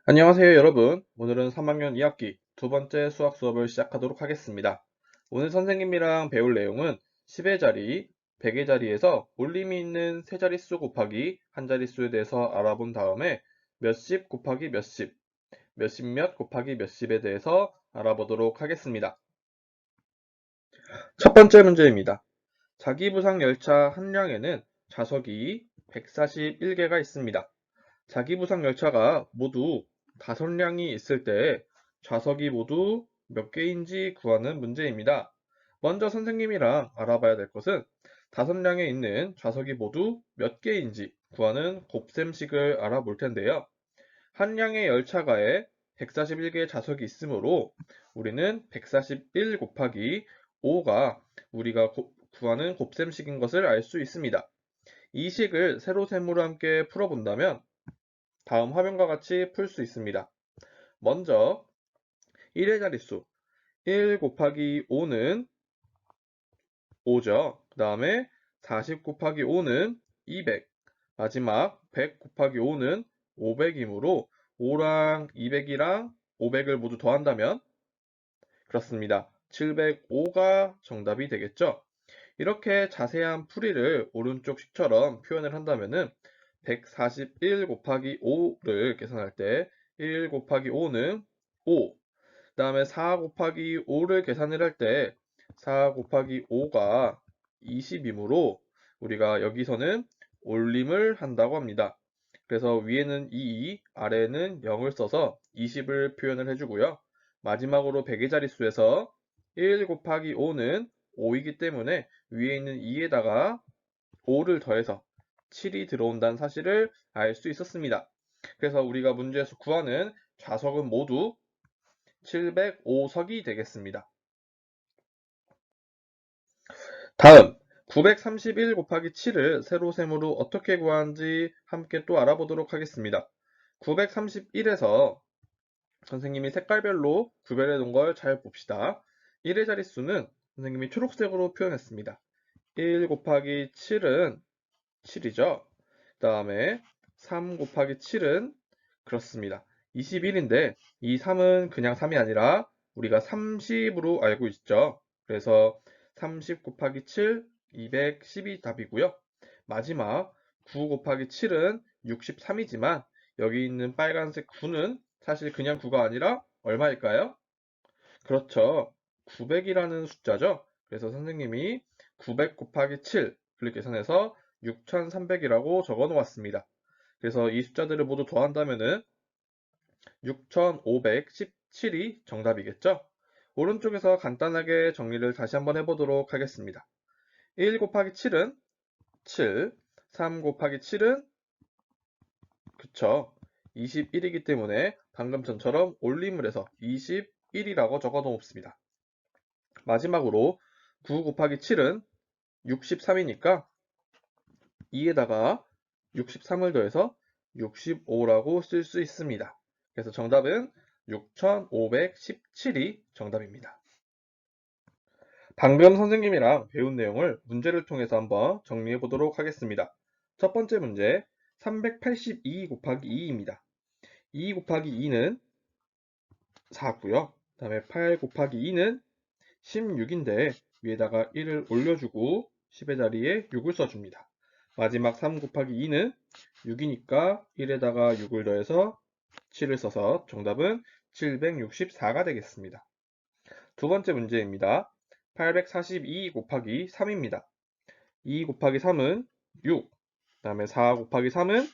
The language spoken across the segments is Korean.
안녕하세요 여러분. 오늘은 3학년 2학기 두 번째 수학 수업을 시작하도록 하겠습니다. 오늘 선생님이랑 배울 내용은 10의 자리, 100의 자리에서 올림이 있는 세 자릿수 곱하기 한 자릿수에 대해서 알아본 다음에 몇십 곱하기 몇십, 몇십 몇 곱하기 몇십에 대해서 알아보도록 하겠습니다. 첫 번째 문제입니다. 자기부상 열차 한 량에는 좌석이 141개가 있습니다. 자기부상 열차가 모두 5량이 있을 때 좌석이 모두 몇 개인지 구하는 문제입니다. 먼저 선생님이랑 알아봐야 될 것은 5량에 있는 좌석이 모두 몇 개인지 구하는 곱셈식을 알아볼 텐데요. 한 량의 열차가에 141개의 좌석이 있으므로 우리는 141 곱하기 5가 우리가 구하는 곱셈식인 것을 알 수 있습니다. 이 식을 세로세모로 함께 풀어본다면 다음 화면과 같이 풀 수 있습니다. 먼저 1의 자릿수 1 곱하기 5는 5죠. 그 다음에 40 곱하기 5는 200, 마지막 100 곱하기 5는 500이므로 5랑 200이랑 500을 모두 더한다면 그렇습니다. 705가 정답이 되겠죠. 이렇게 자세한 풀이를 오른쪽 식처럼 표현을 한다면은 141 곱하기 5를 계산할 때 1 곱하기 5는 5, 그 다음에 4 곱하기 5를 계산을 할 때 4 곱하기 5가 20이므로 우리가 여기서는 올림을 한다고 합니다. 그래서 위에는 2, 아래에는 0을 써서 20을 표현을 해주고요. 마지막으로 100의 자릿수에서 1 곱하기 5는 5이기 때문에 위에 있는 2에다가 5를 더해서 7이 들어온다는 사실을 알 수 있었습니다. 그래서 우리가 문제에서 구하는 좌석은 모두 705석이 되겠습니다. 다음 931 곱하기 7을 세로세모로 어떻게 구하는지 함께 또 알아보도록 하겠습니다. 931에서 선생님이 색깔별로 구별해 놓은 걸 잘 봅시다. 1의 자릿수는 선생님이 초록색으로 표현했습니다. 1 곱하기 7은 7이죠. 그 다음에 3 곱하기 7은 그렇습니다. 21인데 이 3은 그냥 3이 아니라 우리가 30으로 알고 있죠. 그래서 30 곱하기 7, 210이 답이고요. 마지막 9 곱하기 7은 63이지만 여기 있는 빨간색 9는 사실 그냥 9가 아니라 얼마일까요? 그렇죠. 900이라는 숫자죠. 그래서 선생님이 900 곱하기 7을 계산해서 6300이라고 적어 놓았습니다. 그래서 이 숫자들을 모두 더한다면은 6517이 정답이겠죠? 오른쪽에서 간단하게 정리를 다시 한번 해보도록 하겠습니다. 1 곱하기 7은 7, 3 곱하기 7은 그쵸. 21이기 때문에 방금 전처럼 올림을 해서 21이라고 적어 놓습니다. 마지막으로 9 곱하기 7은 63이니까 2에다가 63을 더해서 65라고 쓸 수 있습니다. 그래서 정답은 6517이 정답입니다. 방금 선생님이랑 배운 내용을 문제를 통해서 한번 정리해 보도록 하겠습니다. 첫 번째 문제 382 곱하기 2입니다. 2 곱하기 2는 4고요. 그 다음에 8 곱하기 2는 16인데 위에다가 1을 올려주고 10의 자리에 6을 써줍니다. 마지막 3 곱하기 2는 6이니까 1에다가 6을 더해서 7을 써서 정답은 764가 되겠습니다. 두 번째 문제입니다. 842 곱하기 3입니다. 2 곱하기 3은 6, 그 다음에 4 곱하기 3은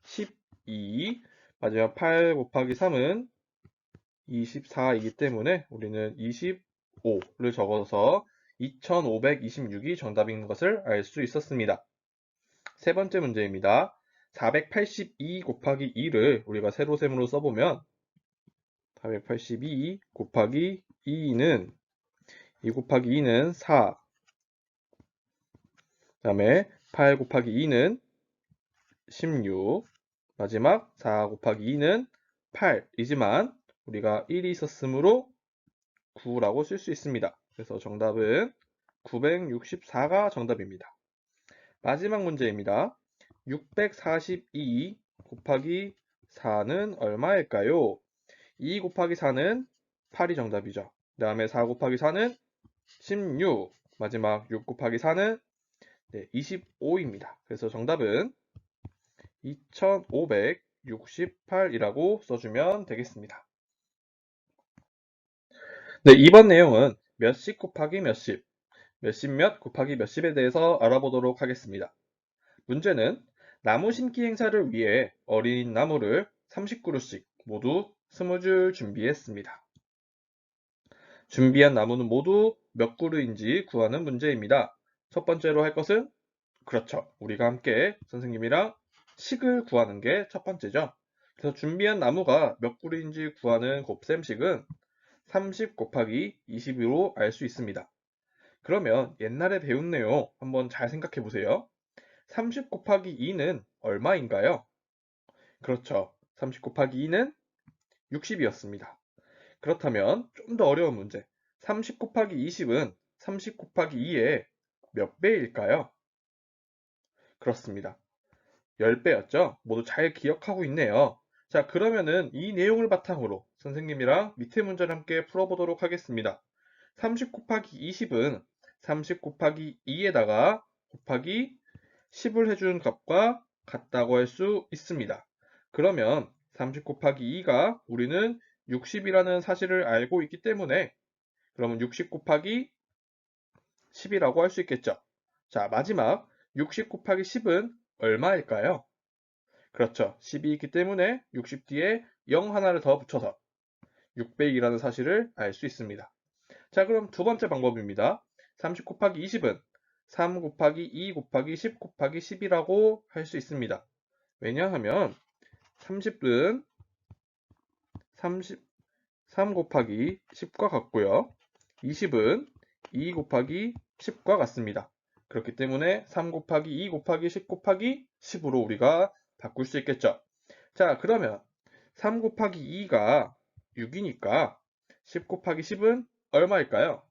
12, 마지막 8 곱하기 3은 24이기 때문에 우리는 25를 적어서 2526이 정답인 것을 알 수 있었습니다. 세 번째 문제입니다. 482 곱하기 2를 우리가 세로셈으로 써보면 482 곱하기 2는 2 곱하기 2는 4, 그 다음에 8 곱하기 2는 16, 마지막 4 곱하기 2는 8이지만 우리가 1이 있었으므로 9라고 쓸 수 있습니다. 그래서 정답은 964가 정답입니다. 마지막 문제입니다. 642 곱하기 4는 얼마일까요? 2 곱하기 4는 8이 정답이죠. 그 다음에 4 곱하기 4는 16, 마지막 6 곱하기 4는 25입니다. 그래서 정답은 2568이라고 써주면 되겠습니다. 네, 이번 내용은 몇십 곱하기 몇십, 몇십 몇 곱하기 몇십에 대해서 알아보도록 하겠습니다. 문제는 나무 심기 행사를 위해 어린 나무를 30그루씩 모두 20줄 준비했습니다. 준비한 나무는 모두 몇 그루인지 구하는 문제입니다. 첫 번째로 할 것은 그렇죠. 우리가 함께 선생님이랑 식을 구하는 게 첫 번째죠. 그래서 준비한 나무가 몇 그루인지 구하는 곱셈식은 30 곱하기 20으로 알 수 있습니다. 그러면 옛날에 배운 내용 한번 잘 생각해 보세요. 30 곱하기 2는 얼마인가요? 그렇죠. 30 곱하기 2는 60이었습니다. 그렇다면 좀 더 어려운 문제. 30 곱하기 20은 30 곱하기 2의 몇 배일까요? 그렇습니다. 10배였죠? 모두 잘 기억하고 있네요. 자, 그러면은 이 내용을 바탕으로 선생님이랑 밑에 문제를 함께 풀어보도록 하겠습니다. 30 곱하기 20은 30 곱하기 2에다가 곱하기 10을 해준 값과 같다고 할 수 있습니다. 그러면 30 곱하기 2가 우리는 60이라는 사실을 알고 있기 때문에 그러면 60 곱하기 10이라고 할 수 있겠죠. 자, 마지막 60 곱하기 10은 얼마일까요? 그렇죠. 10이 있기 때문에 60 뒤에 0 하나를 더 붙여서 600이라는 사실을 알 수 있습니다. 자, 그럼 두 번째 방법입니다. 30 곱하기 20은 3 곱하기 2 곱하기 10 곱하기 10이라고 할 수 있습니다. 왜냐하면 30은 3 곱하기 10과 같고요. 20은 2 곱하기 10과 같습니다. 그렇기 때문에 3 곱하기 2 곱하기 10 곱하기 10으로 우리가 바꿀 수 있겠죠. 자, 그러면 3 곱하기 2가 6이니까 10 곱하기 10은 얼마일까요?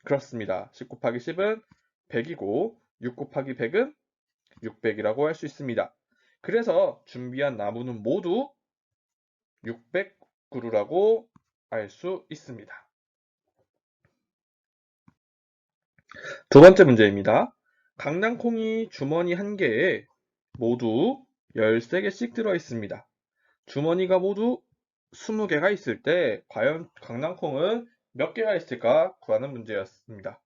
그렇습니다. 10 곱하기 10은 100이고 6 곱하기 100은 600이라고 할 수 있습니다. 그래서 준비한 나무는 모두 600그루라고 알 수 있습니다. 두 번째 문제입니다. 강낭콩이 주머니 한 개에 모두 13개씩 들어 있습니다. 주머니가 모두 20개가 있을 때 과연 강낭콩은 몇 개가 있을까 구하는 문제였습니다.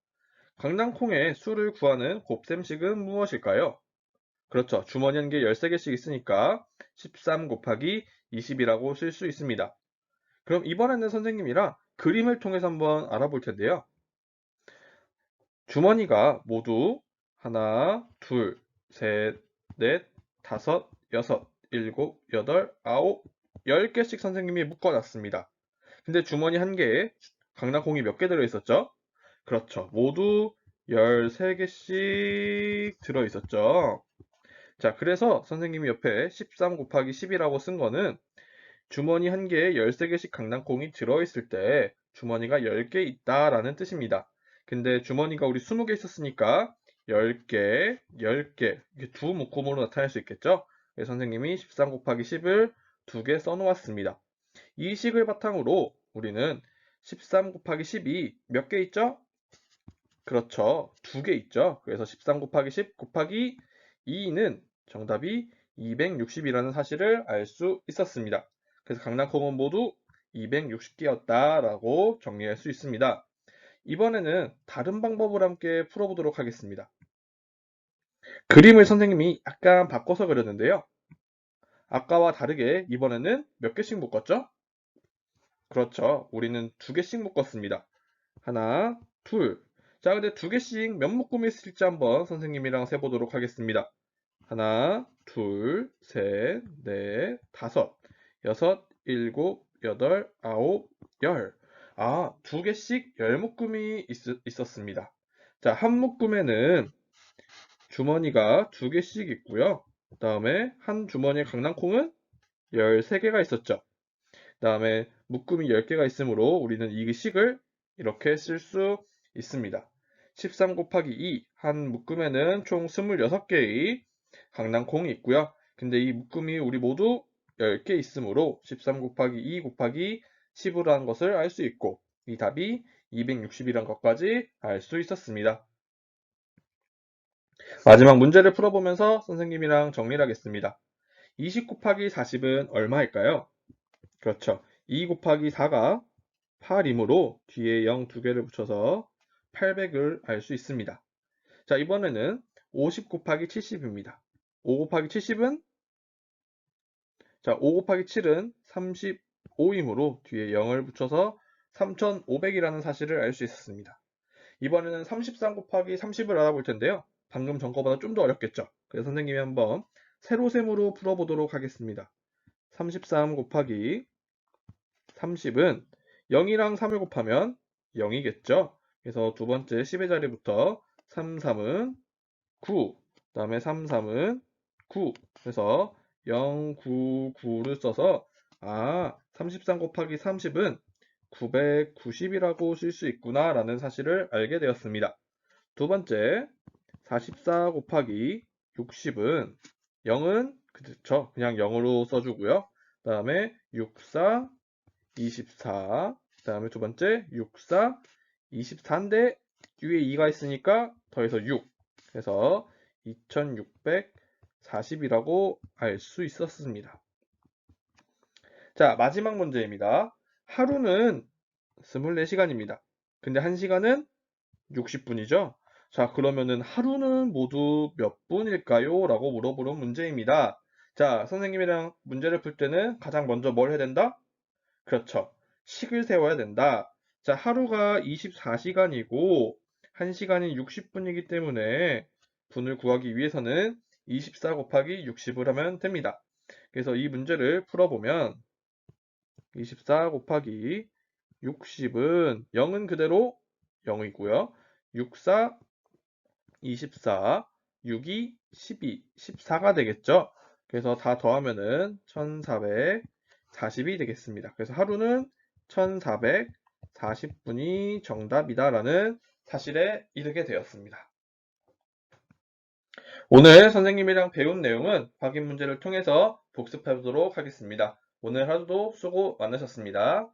강낭콩의 수를 구하는 곱셈식은 무엇일까요? 그렇죠. 주머니 한 개 13개씩 있으니까 13 곱하기 20이라고 쓸 수 있습니다. 그럼 이번에는 선생님이랑 그림을 통해서 한번 알아볼 텐데요. 주머니가 모두 하나, 둘, 셋, 넷, 다섯, 여섯, 일곱, 여덟, 아홉, 10개씩 선생님이 묶어놨습니다. 근데 주머니 한 개에 강낭콩이 몇 개 들어있었죠? 그렇죠. 모두 13개씩 들어있었죠. 자, 그래서 선생님이 옆에 13 곱하기 10이라고 쓴 거는 주머니 한 개에 13개씩 강낭콩이 들어있을 때 주머니가 10개 있다라는 뜻입니다. 근데 주머니가 우리 20개 있었으니까 10개, 10개 이게 두 묶음으로 나타낼 수 있겠죠? 그래서 선생님이 13 곱하기 10을 두 개 써놓았습니다. 이 식을 바탕으로 우리는 13 곱하기 10이 몇 개 있죠? 그렇죠. 두 개 있죠. 그래서 13 곱하기 10 곱하기 2는 정답이 260이라는 사실을 알 수 있었습니다. 그래서 강낭콩은 모두 260개였다라고 정리할 수 있습니다. 이번에는 다른 방법을 함께 풀어보도록 하겠습니다. 그림을 선생님이 약간 바꿔서 그렸는데요. 아까와 다르게 이번에는 몇 개씩 묶었죠? 그렇죠. 우리는 두 개씩 묶었습니다. 하나, 둘. 자, 근데 두 개씩 몇 묶음이 있을지 한번 선생님이랑 세보도록 하겠습니다. 하나, 둘, 셋, 넷, 다섯, 여섯, 일곱, 여덟, 아홉, 열. 아, 두 개씩 10묶음이 있었습니다. 자, 한 묶음에는 주머니가 두 개씩 있고요. 그 다음에 한 주머니에 강낭콩은 13개가 있었죠. 그 다음에 묶음이 10개가 있으므로 우리는 이 식을 이렇게 쓸 수 있습니다. 13 곱하기 2, 한 묶음에는 총 26개의 강낭콩이 있고요. 근데 이 묶음이 우리 모두 10개 있으므로 13 곱하기 2 곱하기 10으로 한 것을 알 수 있고 이 답이 260이란 것까지 알 수 있었습니다. 마지막 문제를 풀어보면서 선생님이랑 정리를 하겠습니다. 20 곱하기 40은 얼마일까요? 그렇죠. 2 곱하기 4가 8이므로 뒤에 0 2개를 붙여서 800을 알 수 있습니다. 자, 이번에는 50 곱하기 70입니다. 5 곱하기 70은 자, 5 곱하기 7은 35이므로 뒤에 0을 붙여서 3500이라는 사실을 알 수 있었습니다. 이번에는 33 곱하기 30을 알아볼 텐데요. 방금 전 거보다 좀 더 어렵겠죠? 그래서 선생님이 한번 세로셈으로 풀어보도록 하겠습니다. 33 곱하기 30은 0이랑 3을 곱하면 0이겠죠? 그래서 두 번째 10의 자리부터 3, 3은 9, 그 다음에 3, 3은 9. 그래서 0, 9, 9를 써서 33 곱하기 30은 990이라고 쓸 수 있구나 라는 사실을 알게 되었습니다. 두 번째 44 곱하기 60은 0은 그렇죠. 그냥 0으로 써주고요. 그 다음에 64, 24, 그 다음에 두 번째 64, 24인데 뒤에 2가 있으니까 더해서 6. 그래서 2640이라고 알 수 있었습니다. 자, 마지막 문제입니다. 하루는 24시간입니다. 근데 1시간은 60분이죠? 자, 그러면은 하루는 모두 몇 분일까요? 라고 물어보는 문제입니다. 자, 선생님이랑 문제를 풀 때는 가장 먼저 뭘 해야 된다? 그렇죠. 식을 세워야 된다. 자, 하루가 24시간이고 1시간이 60분이기 때문에 분을 구하기 위해서는 24 곱하기 60을 하면 됩니다. 그래서 이 문제를 풀어보면 24 곱하기 60은 0은 그대로 0이고요. 64, 24, 6이 12, 14가 되겠죠. 그래서 다 더하면은 1440이 되겠습니다. 그래서 하루는 1440분이 정답이다라는 사실에 이르게 되었습니다. 오늘 선생님이랑 배운 내용은 확인 문제를 통해서 복습해 보도록 하겠습니다. 오늘 하루도 수고 많으셨습니다.